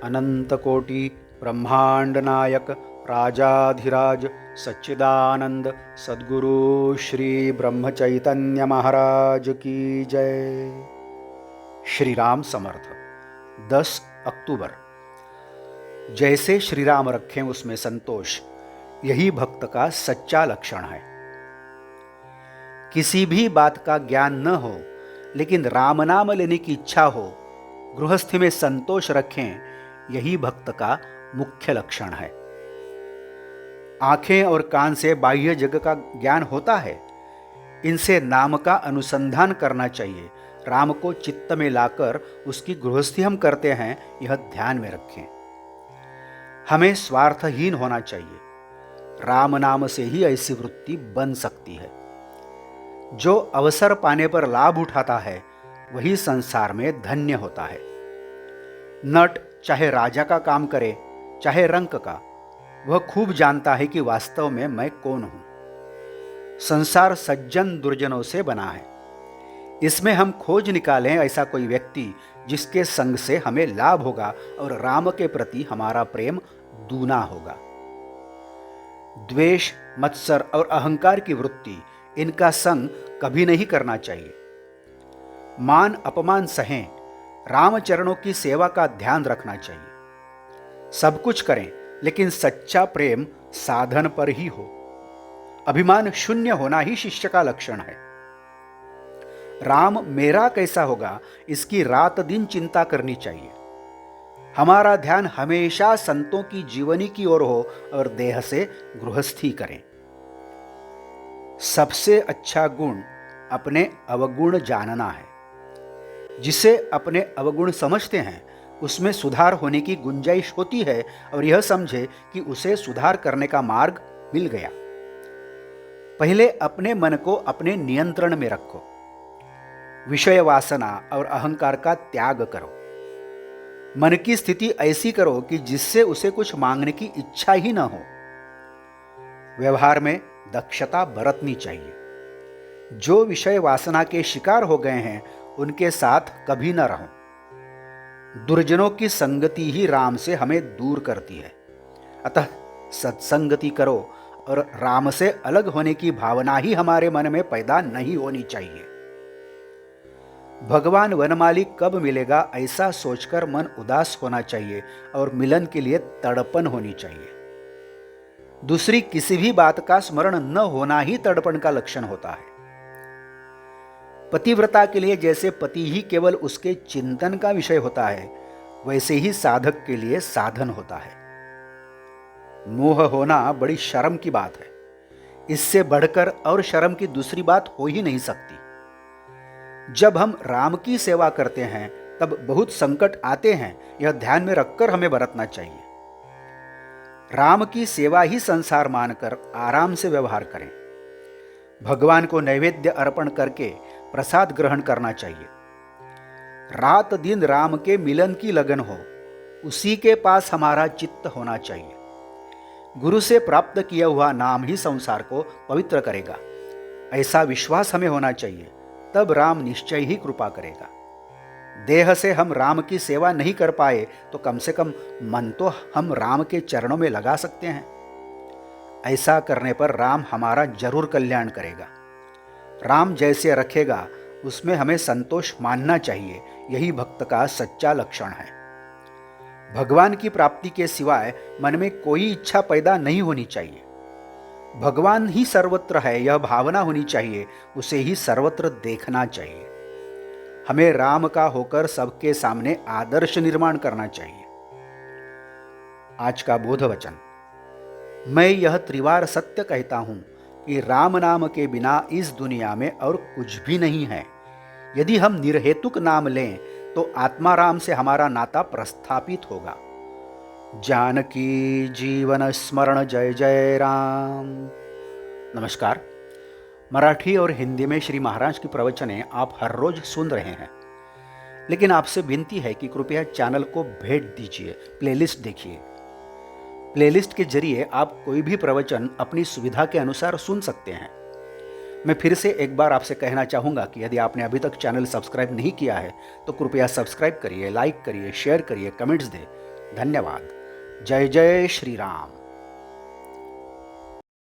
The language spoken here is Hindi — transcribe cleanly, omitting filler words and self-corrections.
अनंतकोटि ब्रह्मांड नायक राजाधिराज सच्चिदानंद सद्गुरु श्री ब्रह्म चैतन्य महाराज की जय। श्री राम समर्थ। 10 अक्टूबर। जैसे श्री राम रखें उसमें संतोष, यही भक्त का सच्चा लक्षण है। किसी भी बात का ज्ञान न हो लेकिन राम नाम लेने की इच्छा हो, गृहस्थी में संतोष रखें, यही भक्त का मुख्य लक्षण है। आंखें और कान से बाह्य जगत का ज्ञान होता है, इनसे नाम का अनुसंधान करना चाहिए। राम को चित्त में लाकर उसकी गृहस्थी हम करते हैं, यह ध्यान में रखें। हमें स्वार्थहीन होना चाहिए। राम नाम से ही ऐसी वृत्ति बन सकती है। जो अवसर पाने पर लाभ उठाता है वही संसार में धन्य होता है। नट चाहे राजा का काम करे चाहे रंक का, वह खूब जानता है कि वास्तव में मैं कौन हूं। संसार सज्जन दुर्जनों से बना है। इसमें हम खोज निकालें ऐसा कोई व्यक्ति जिसके संग से हमें लाभ होगा और राम के प्रति हमारा प्रेम दूना होगा। द्वेष, मत्सर और अहंकार की वृत्ति, इनका संग कभी नहीं करना चाहिए। मान अपमान सहें, राम चरणों की सेवा का ध्यान रखना चाहिए। सब कुछ करें लेकिन सच्चा प्रेम साधन पर ही हो। अभिमान शून्य होना ही शिष्य का लक्षण है। राम मेरा कैसा होगा, इसकी रात दिन चिंता करनी चाहिए। हमारा ध्यान हमेशा संतों की जीवनी की ओर हो और देह से गृहस्थी करें। सबसे अच्छा गुण अपने अवगुण जानना है। जिसे अपने अवगुण समझते हैं उसमें सुधार होने की गुंजाइश होती है और यह समझे कि उसे सुधार करने का मार्ग मिल गया। पहले अपने मन को अपने नियंत्रण में रखो। विषय वासना और अहंकार का त्याग करो। मन की स्थिति ऐसी करो कि जिससे उसे कुछ मांगने की इच्छा ही न हो। व्यवहार में दक्षता बरतनी चाहिए। जो विषय वासना के शिकार हो गए हैं उनके साथ कभी न रहो। दुर्जनों की संगति ही राम से हमें दूर करती है। अतः सत्संगति करो और राम से अलग होने की भावना ही हमारे मन में पैदा नहीं होनी चाहिए। भगवान वनमाली कब मिलेगा ऐसा सोचकर मन उदास होना चाहिए और मिलन के लिए तड़पन होनी चाहिए। दूसरी किसी भी बात का स्मरण न होना ही तड़पन का लक्षण होता है। पतिव्रता के लिए जैसे पति ही केवल उसके चिंतन का विषय होता है, वैसे ही साधक के लिए साधन होता है। मोह होना बड़ी शर्म की बात है। इससे बढ़कर और शर्म की दूसरी बात हो ही नहीं सकती। जब हम राम की सेवा करते हैं तब बहुत संकट आते हैं, यह ध्यान में रखकर हमें बरतना चाहिए। राम की सेवा ही संसार मानकर आराम से व्यवहार करें। भगवान को नैवेद्य अर्पण करके प्रसाद ग्रहण करना चाहिए। रात दिन राम के मिलन की लगन हो, उसी के पास हमारा चित्त होना चाहिए। गुरु से प्राप्त किया हुआ नाम ही संसार को पवित्र करेगा, ऐसा विश्वास हमें होना चाहिए। तब राम निश्चय ही कृपा करेगा। देह से हम राम की सेवा नहीं कर पाए तो कम से कम मन तो हम राम के चरणों में लगा सकते हैं। ऐसा करने पर राम हमारा जरूर कल्याण करेगा। राम जैसे रखेगा उसमें हमें संतोष मानना चाहिए, यही भक्त का सच्चा लक्षण है। भगवान की प्राप्ति के सिवाय मन में कोई इच्छा पैदा नहीं होनी चाहिए। भगवान ही सर्वत्र है, यह भावना होनी चाहिए। उसे ही सर्वत्र देखना चाहिए। हमें राम का होकर सबके सामने आदर्श निर्माण करना चाहिए। आज का बोध वचन। मैं यह त्रिवार सत्य कहता हूं कि राम नाम के बिना इस दुनिया में और कुछ भी नहीं है। यदि हम निर्हेतुक नाम लें तो आत्मा राम से हमारा नाता प्रस्थापित होगा। जानकी जीवन स्मरण जय जय राम। नमस्कार। मराठी और हिंदी में श्री महाराज की प्रवचनें आप हर रोज सुन रहे हैं, लेकिन आपसे विनती है कि कृपया चैनल को भेंट दीजिए, प्लेलिस्ट देखिए। प्लेलिस्ट के जरिए आप कोई भी प्रवचन अपनी सुविधा के अनुसार सुन सकते हैं। मैं फिर से एक बार आपसे कहना चाहूँगा कि यदि आपने अभी तक चैनल सब्सक्राइब नहीं किया है तो कृपया सब्सक्राइब करिए, लाइक करिए, शेयर करिए, कमेंट्स दें। धन्यवाद। जय जय श्री राम।